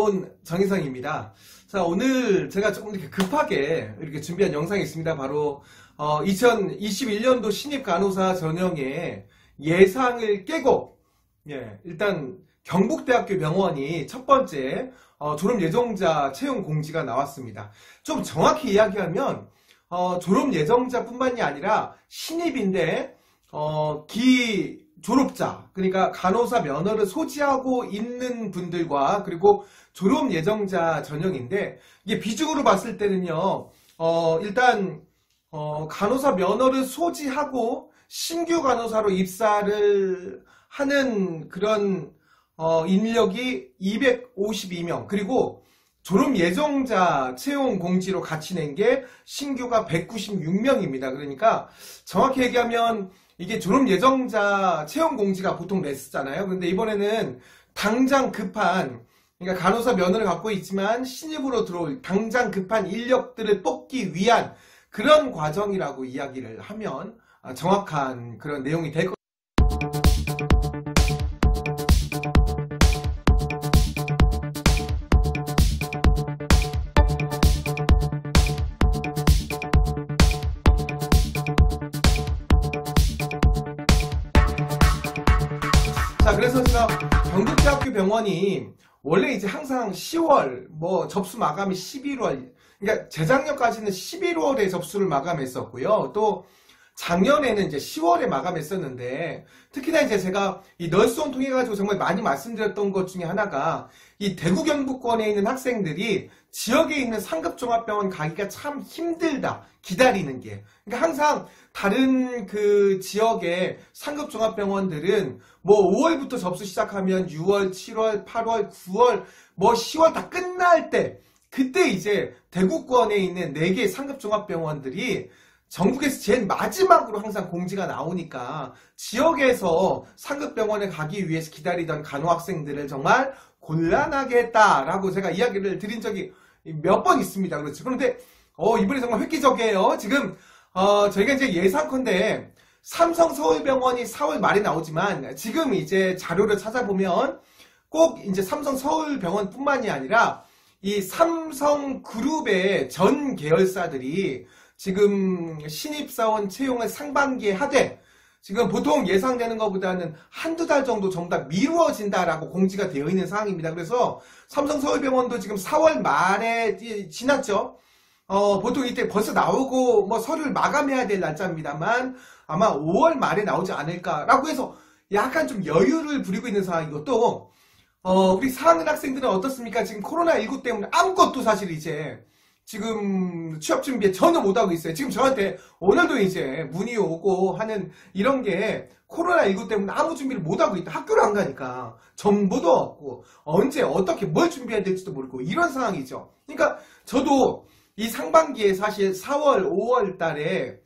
반가운 정희성입니다. 자, 오늘 제가 조금 이렇게 급하게 이렇게 준비한 영상이 있습니다. 바로 2021년도 신입 간호사 전형의 예상을 깨고, 일단 경북대학교 병원이 첫 번째 졸업 예정자 채용 공지가 나왔습니다. 좀 정확히 이야기하면 졸업 예정자뿐만이 아니라 신입인데 졸업자, 그러니까 간호사 면허를 소지하고 있는 분들과 그리고 졸업 예정자 전형인데, 이게 비중으로 봤을 때는요, 일단 간호사 면허를 소지하고 신규 간호사로 입사를 하는 그런 인력이 252명, 그리고 졸업 예정자 채용 공지로 같이 낸 게 신규가 196명입니다. 그러니까 정확히 얘기하면 이게 졸업 예정자 채용 공지가 보통 냈었잖아요. 근데 이번에는 당장 급한, 그러니까 간호사 면허를 갖고 있지만 신입으로 들어올 당장 급한 인력들을 뽑기 위한 그런 과정이라고 이야기를 하면 정확한 그런 내용이 될 것 같습니다. 자, 그래서 제가 경북대학교 병원이 원래 이제 항상 10월, 접수 마감이 11월, 그러니까 재작년까지는 11월에 접수를 마감했었고요. 또 작년에는 이제 10월에 마감했었는데, 특히나 이제 제가 이 널스원 통해 가지고 정말 많이 말씀드렸던 것 중에 하나가, 이 대구 경북권에 있는 학생들이 지역에 있는 상급종합병원 가기가 참 힘들다, 기다리는 게. 그러니까 항상 다른 그 지역의 상급종합병원들은 5월부터 접수 시작하면 6월, 7월, 8월, 9월, 10월 다 끝날 때, 그때 이제 대구권에 있는 4개 상급종합병원들이 전국에서 제일 마지막으로 항상 공지가 나오니까 지역에서 상급병원에 가기 위해서 기다리던 간호학생들을 정말 곤란하게 했다라고 제가 이야기를 드린 적이 몇 번 있습니다. 그렇죠. 그런데 이번에 정말 획기적이에요. 지금 저희가 이제 예상컨대 삼성 서울병원이 4월 말에 나오지만, 지금 이제 자료를 찾아보면 꼭 이제 삼성 서울병원뿐만이 아니라 이 삼성그룹의 전 계열사들이 지금 신입사원 채용을 상반기에 하되, 지금 보통 예상되는 것보다는 한두 달 정도 정답 미루어진다라고 공지가 되어 있는 상황입니다. 그래서 삼성서울병원도 지금 4월 말에 지났죠. 보통 이때 벌써 나오고 서류를 마감해야 될 날짜입니다만 아마 5월 말에 나오지 않을까라고 해서 약간 좀 여유를 부리고 있는 상황이고, 또 우리 4학년 학생들은 어떻습니까? 지금 코로나19 때문에 아무것도 사실 이제 지금 취업 준비에 전혀 못하고 있어요. 지금 저한테 오늘도 이제 문의 오고 하는 이런 게 코로나19 때문에 아무 준비를 못하고 있다. 학교를 안 가니까 정보도 없고 언제 어떻게 뭘 준비해야 될지도 모르고 이런 상황이죠. 그러니까 저도 이 상반기에 사실 4월, 5월 달에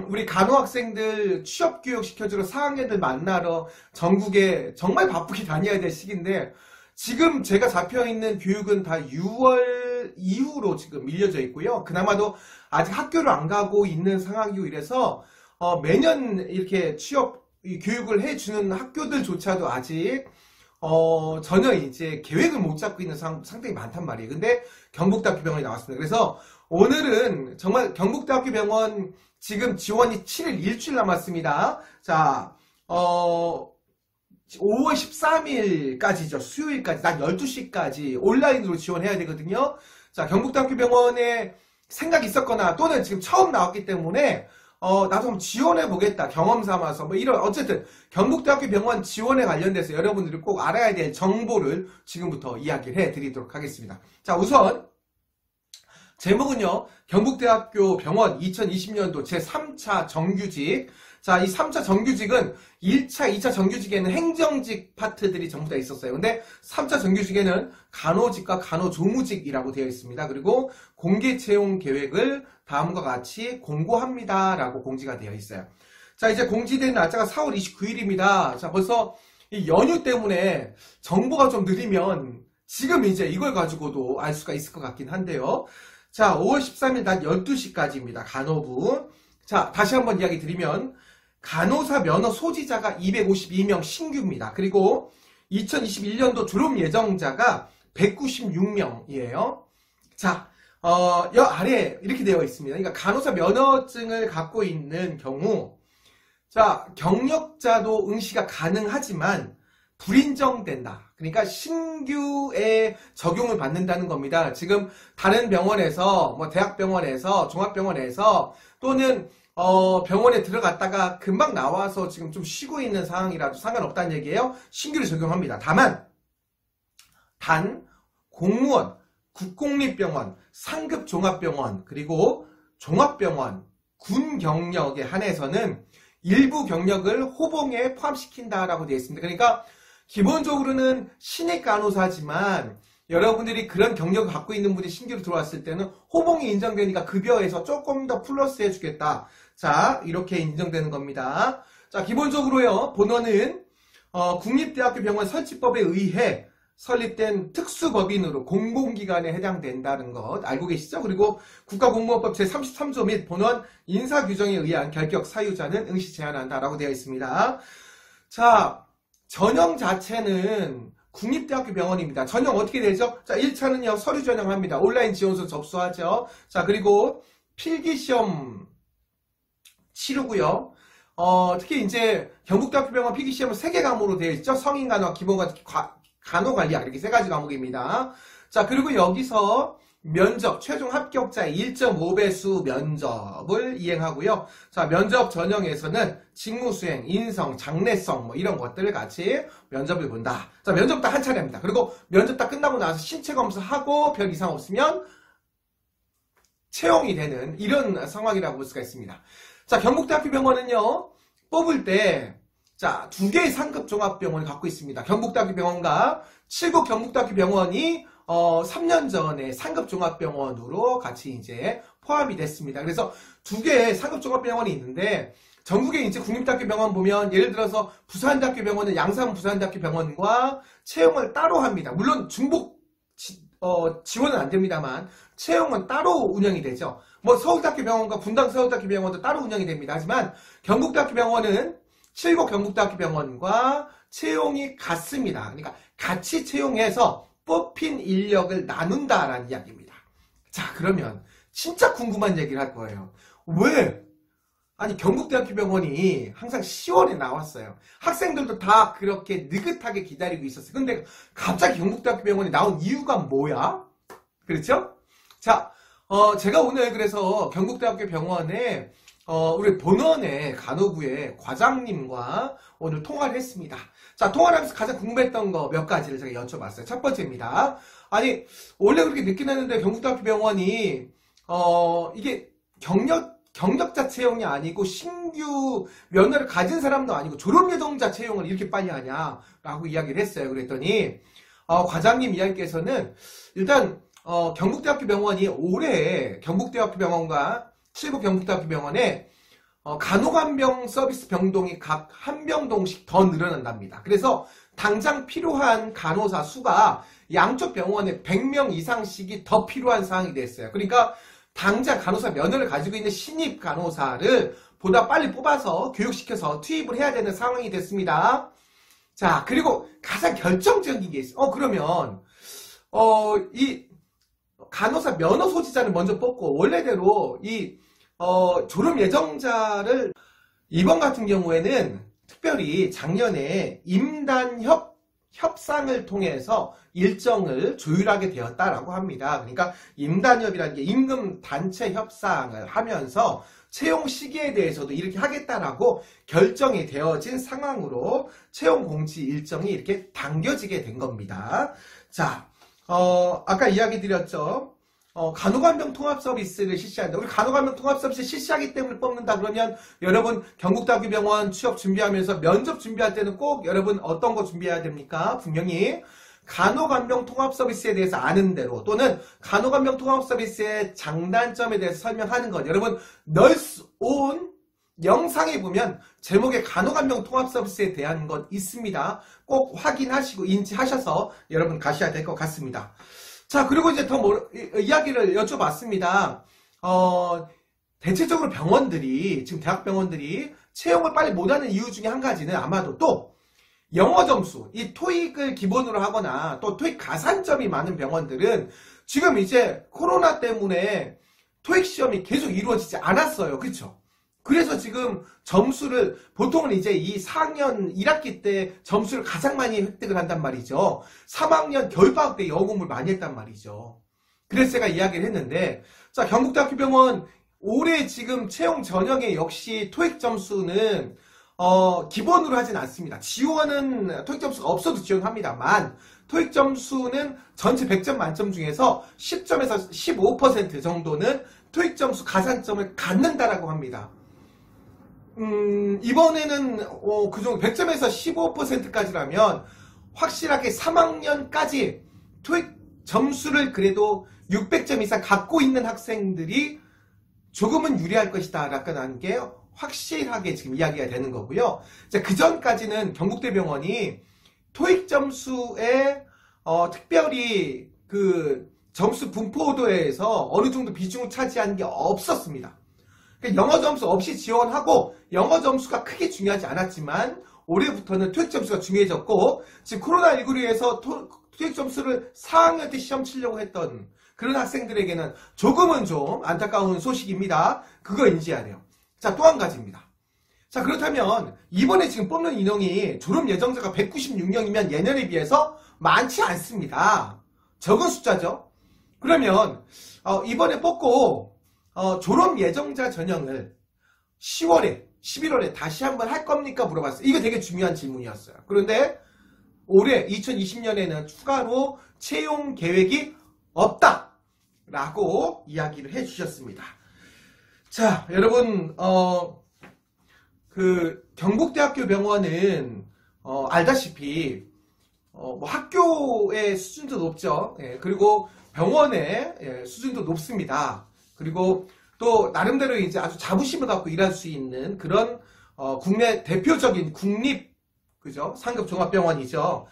우리 간호학생들 취업교육 시켜주러 4학년들 만나러 전국에 정말 바쁘게 다녀야 될 시기인데, 지금 제가 잡혀있는 교육은 다 6월 이후로 지금 밀려져 있고요. 그나마도 아직 학교를 안 가고 있는 상황이고, 이래서 매년 이렇게 취업 교육을 해주는 학교들조차도 아직 전혀 이제 계획을 못 잡고 있는 상당히 많단 말이에요. 근데 경북대학교 병원이 나왔습니다. 그래서 오늘은 정말 경북대학교 병원 지금 지원이 7일 일주일 남았습니다. 자, 5월 13일까지죠. 수요일까지, 낮 12시까지 온라인으로 지원해야 되거든요. 자, 경북대학교 병원에 생각이 있었거나 또는 지금 처음 나왔기 때문에 나도 한번 지원해 보겠다, 경험 삼아서 이런, 어쨌든 경북대학교 병원 지원에 관련돼서 여러분들이 꼭 알아야 될 정보를 지금부터 이야기를 해 드리도록 하겠습니다. 자, 우선 제목은요, 경북대학교 병원 2020년도 제3차 정규직. 자, 이 3차 정규직은 1차, 2차 정규직에는 행정직 파트들이 전부 다 있었어요. 근데 3차 정규직에는 간호직과 간호조무직이라고 되어 있습니다. 그리고 공개 채용 계획을 다음과 같이 공고합니다 라고 공지가 되어 있어요. 자, 이제 공지된 날짜가 4월 29일입니다. 자, 벌써 이 연휴 때문에 정보가 좀 느리면 지금 이제 이걸 가지고도 알 수가 있을 것 같긴 한데요. 자, 5월 13일 낮 12시까지입니다. 간호부. 자, 다시 한번 이야기 드리면 간호사 면허 소지자가 252명 신규입니다. 그리고 2021년도 졸업 예정자가 196명이에요. 자, 여 아래 이렇게 되어 있습니다. 그러니까 간호사 면허증을 갖고 있는 경우, 자, 경력자도 응시가 가능하지만 불인정된다. 그러니까 신규에 적용을 받는다는 겁니다. 지금 다른 병원에서, 뭐 대학병원에서, 종합병원에서 또는 병원에 들어갔다가 금방 나와서 지금 좀 쉬고 있는 상황이라도 상관없다는 얘기예요. 신규를 적용합니다. 다만 단 공무원, 국공립병원, 상급 종합병원, 그리고 종합병원, 군 경력에 한해서는 일부 경력을 호봉에 포함시킨다라고 되어 있습니다. 그러니까 기본적으로는 신입 간호사지만 여러분들이 그런 경력을 갖고 있는 분이 신규로 들어왔을 때는 호봉이 인정되니까 급여에서 조금 더 플러스 해주겠다. 자, 이렇게 인정되는 겁니다. 자, 기본적으로요, 본원은 국립대학교 병원 설치법에 의해 설립된 특수법인으로 공공기관에 해당된다는 것 알고 계시죠? 그리고 국가공무원법 제33조 및 본원 인사규정에 의한 결격 사유자는 응시 제한한다라고 되어 있습니다. 자, 전형 자체는 국립대학교 병원입니다. 전형 어떻게 되죠? 자, 1차는요, 서류 전형합니다. 온라인 지원서 접수하죠. 자, 그리고 필기시험 치르고요. 특히 이제 경북대학교 병원 필기시험은 3개 과목으로 되어 있죠. 성인간호, 간호관리학 이렇게 3가지 과목입니다. 자, 그리고 여기서 면접, 최종 합격자의 1.5배수 면접을 이행하고요. 자, 면접 전형에서는 직무수행, 인성, 장래성 뭐 이런 것들을 같이 면접을 본다. 자, 면접 다 한 차례입니다. 그리고 면접 다 끝나고 나서 신체 검사하고 별 이상 없으면 채용이 되는 이런 상황이라고 볼 수가 있습니다. 자, 경북대학교 병원은요, 뽑을 때 자, 2개의 상급 종합병원을 갖고 있습니다. 경북대학교 병원과 칠곡 경북대학교 병원이 3년 전에 상급 종합병원으로 같이 이제 포함이 됐습니다. 그래서 2개의 상급 종합병원이 있는데 전국에 이제 국립대학교 병원 보면 예를 들어서 부산대학교 병원은 양산 부산대학교 병원과 채용을 따로 합니다. 물론 중복 지원은 안 됩니다만 채용은 따로 운영이 되죠. 뭐 서울대학교 병원과 분당 서울대학교 병원도 따로 운영이 됩니다. 하지만 경북대학교 병원은 칠곡 경북대학교 병원과 채용이 같습니다. 그러니까 같이 채용해서 뽑힌 인력을 나눈다라는 이야기입니다. 자, 그러면 진짜 궁금한 얘기를 할 거예요. 왜? 아니, 경북대학교 병원이 항상 10월에 나왔어요. 학생들도 다 그렇게 느긋하게 기다리고 있었어요. 근데 갑자기 경북대학교 병원이 나온 이유가 뭐야? 그렇죠? 자, 제가 오늘 그래서 경북대학교 병원에 우리 본원의 간호부의 과장님과 오늘 통화를 했습니다. 자, 통화를 하면서 가장 궁금했던 거 몇 가지를 제가 여쭤봤어요. 첫 번째입니다. 아니, 원래 그렇게 늦긴 했는데 경북대학교 병원이 이게 경력자 채용이 아니고 신규 면허를 가진 사람도 아니고 졸업 예정자 채용을 이렇게 빨리 하냐라고 이야기를 했어요. 그랬더니 과장님 이야기께서는 일단 경북대학교 병원이 올해 경북대학교 병원과 칠곡 경북대학교 병원에 간호간병 서비스 병동이 각 한 병동씩 더 늘어난답니다. 그래서 당장 필요한 간호사 수가 양쪽 병원에 100명 이상씩이 더 필요한 상황이 됐어요. 그러니까 당장 간호사 면허를 가지고 있는 신입 간호사를 보다 빨리 뽑아서 교육시켜서 투입을 해야 되는 상황이 됐습니다. 자, 그리고 가장 결정적인 게 있어요. 그러면 이 간호사 면허 소지자를 먼저 뽑고 원래대로 이 졸업 예정자를 이번 같은 경우에는 특별히 작년에 협상을 통해서 일정을 조율하게 되었다라고 합니다. 그러니까 임단협이라는 게 임금 단체 협상을 하면서 채용 시기에 대해서도 이렇게 하겠다라고 결정이 되어진 상황으로 채용 공지 일정이 이렇게 당겨지게 된 겁니다. 자, 아까 이야기 드렸죠. 간호간병 통합 서비스를 실시한다. 우리 간호간병 통합 서비스 실시하기 때문에 뽑는다 그러면 여러분 경북대학교 병원 취업 준비하면서 면접 준비할 때는 꼭 여러분 어떤 거 준비해야 됩니까? 분명히 간호간병 통합 서비스에 대해서 아는 대로 또는 간호간병 통합 서비스의 장단점에 대해서 설명하는 것. 여러분 널스 온 영상에 보면 제목에 간호간병 통합 서비스에 대한 것 있습니다. 꼭 확인하시고 인지하셔서 여러분 가셔야 될 것 같습니다. 자, 그리고 이제 더 이야기를 여쭤봤습니다. 대체적으로 병원들이, 지금 대학병원들이 채용을 빨리 못하는 이유 중에 한 가지는 아마도 또 영어 점수, 이 토익을 기본으로 하거나 또 토익 가산점이 많은 병원들은 지금 이제 코로나 때문에 토익 시험이 계속 이루어지지 않았어요. 그쵸? 그래서 지금 점수를 보통은 이제 이 4학년 1학기 때 점수를 가장 많이 획득을 한단 말이죠. 3학년 겨울방학 때 영어 공부를 많이 했단 말이죠. 그래서 제가 이야기를 했는데, 자, 경북대학교 병원 올해 지금 채용 전형에 역시 토익 점수는 기본으로 하진 않습니다. 지원은 토익 점수가 없어도 지원합니다만 토익 점수는 전체 100점 만점 중에서 10점에서 15% 정도는 토익 점수 가산점을 갖는다라고 합니다. 이번에는 그 정도 100점에서 15%까지라면 확실하게 3학년까지 토익 점수를 그래도 600점 이상 갖고 있는 학생들이 조금은 유리할 것이다 라는 게 확실하게 지금 이야기가 되는 거고요. 그 전까지는 경북대병원이 토익 점수에 특별히 그 점수 분포도에서 어느 정도 비중을 차지하는 게 없었습니다. 그러니까 영어 점수 없이 지원하고 영어 점수가 크게 중요하지 않았지만 올해부터는 토익 점수가 중요해졌고 지금 코로나19로 인해서 토익 점수를 4학년 때 시험 치려고 했던 그런 학생들에게는 조금은 좀 안타까운 소식입니다. 그거 인지해야 돼요. 자, 또 한 가지입니다. 자, 그렇다면 이번에 지금 뽑는 인원이 졸업 예정자가 196명이면 예년에 비해서 많지 않습니다. 적은 숫자죠. 그러면 이번에 뽑고 졸업 예정자 전형을 10월에 11월에 다시 한번 할 겁니까? 물어봤어요. 이거 되게 중요한 질문이었어요. 그런데 올해 2020년에는 추가로 채용 계획이 없다 라고 이야기를 해주셨습니다. 자, 여러분 그 경북대학교 병원은 알다시피 뭐 학교의 수준도 높죠. 예, 그리고 병원의 수준도 높습니다. 그리고 또 나름대로 이제 아주 자부심을 갖고 일할 수 있는 그런 국내 대표적인 국립 그죠? 상급 종합병원이죠.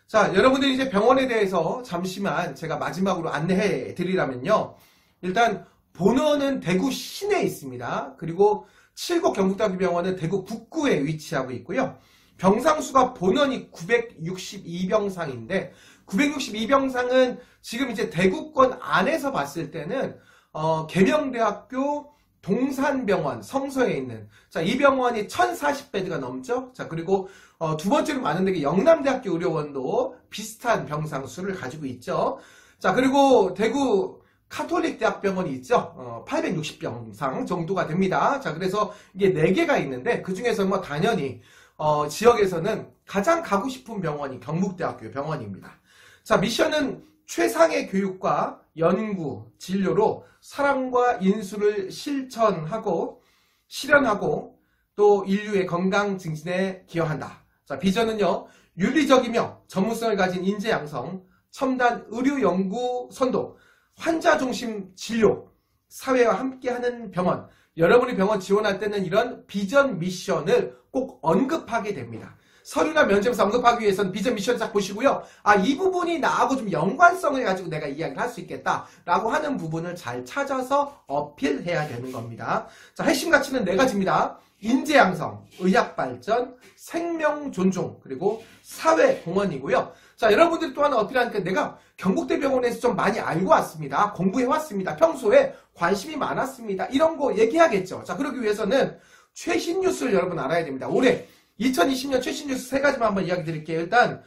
자, 여러분들이 이제 병원에 대해서 잠시만 제가 마지막으로 안내해 드리라면요. 일단 본원은 대구 시내에 있습니다. 그리고 칠곡 경북대학교 병원은 대구 북구에 위치하고 있고요. 병상수가 본원이 962병상인데 962병상은 지금 이제 대구권 안에서 봤을 때는 계명대학교 동산병원 성서에 있는 자, 이 병원이 1040베드가 넘죠. 자, 그리고 두 번째로 많은 데가 영남대학교 의료원도 비슷한 병상수를 가지고 있죠. 자, 그리고 대구 카톨릭대학병원이 있죠. 860병상 정도가 됩니다. 자, 그래서 이게 4개가 있는데 그 중에서 뭐 당연히 지역에서는 가장 가고 싶은 병원이 경북대학교 병원입니다. 자, 미션은 최상의 교육과 연구, 진료로 사랑과 인수를 실천하고 실현하고 또 인류의 건강 증진에 기여한다. 자, 비전은요. 윤리적이며 전문성을 가진 인재 양성, 첨단 의료 연구 선도, 환자 중심 진료, 사회와 함께하는 병원. 여러분이 병원 지원할 때는 이런 비전 미션을 꼭 언급하게 됩니다. 서류나 면접에서 언급하기 위해서는 비전 미션을 딱 보시고요. 아, 이 부분이 나하고 좀 연관성을 가지고 내가 이야기를 할 수 있겠다라고 하는 부분을 잘 찾아서 어필해야 되는 겁니다. 자, 핵심 가치는 4가지입니다. 인재 양성, 의학 발전, 생명 존중, 그리고 사회 공헌이고요. 자, 여러분들이 또 하나 어필하니까 내가 경북대병원에서 좀 많이 알고 왔습니다. 공부해 왔습니다. 평소에 관심이 많았습니다. 이런 거 얘기하겠죠. 자, 그러기 위해서는 최신 뉴스를 여러분 알아야 됩니다. 올해 2020년 최신 뉴스 3가지만 한번 이야기 드릴게요. 일단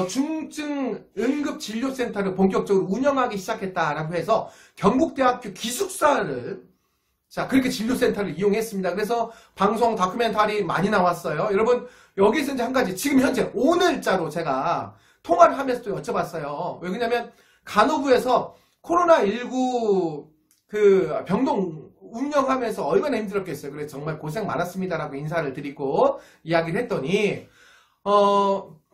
중증 응급진료센터를 본격적으로 운영하기 시작했다라고 해서 경북대학교 기숙사를 자, 그렇게 진료센터를 이용했습니다. 그래서 방송 다큐멘터리 많이 나왔어요. 여러분, 여기서 이제 한 가지, 지금 현재 오늘자로 제가 통화를 하면서 또 여쭤봤어요. 왜냐면 간호부에서 코로나19 그 병동 운영하면서 얼마나 힘들었겠어요. 그래서 정말 고생 많았습니다라고 인사를 드리고 이야기를 했더니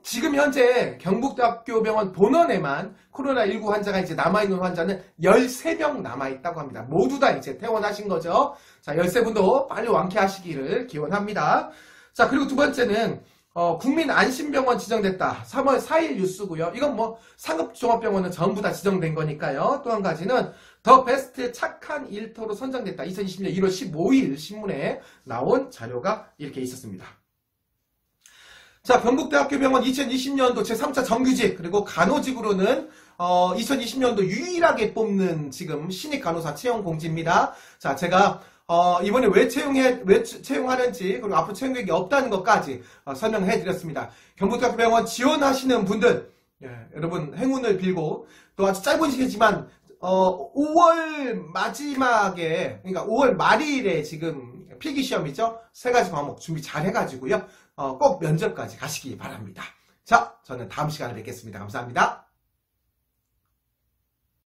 지금 현재 경북대학교 병원 본원에만 코로나19 환자가 이제 남아있는 환자는 13명 남아있다고 합니다. 모두 다 이제 퇴원하신 거죠. 자, 13분도 빨리 완쾌하시기를 기원합니다. 자, 그리고 두 번째는 국민안심병원 지정됐다. 3월 4일 뉴스고요. 이건 뭐 상급종합병원은 전부 다 지정된 거니까요. 또 한 가지는 더 베스트 착한 일터로 선정됐다. 2020년 1월 15일 신문에 나온 자료가 이렇게 있었습니다. 자, 경북대학교 병원 2020년도 제3차 정규직, 그리고 간호직으로는 2020년도 유일하게 뽑는 지금 신입 간호사 채용 공지입니다. 자, 제가 이번에 왜 채용하는지, 그리고 앞으로 채용 계획이 없다는 것까지 설명해 드렸습니다. 경북대학교 병원 지원하시는 분들, 예, 여러분 행운을 빌고, 또 아주 짧은 시기지만 5월 마지막에, 그러니까 5월 말일에 지금 필기시험이죠. 3가지 과목 준비 잘 해가지고요. 꼭 면접까지 가시기 바랍니다. 자, 저는 다음 시간에 뵙겠습니다. 감사합니다.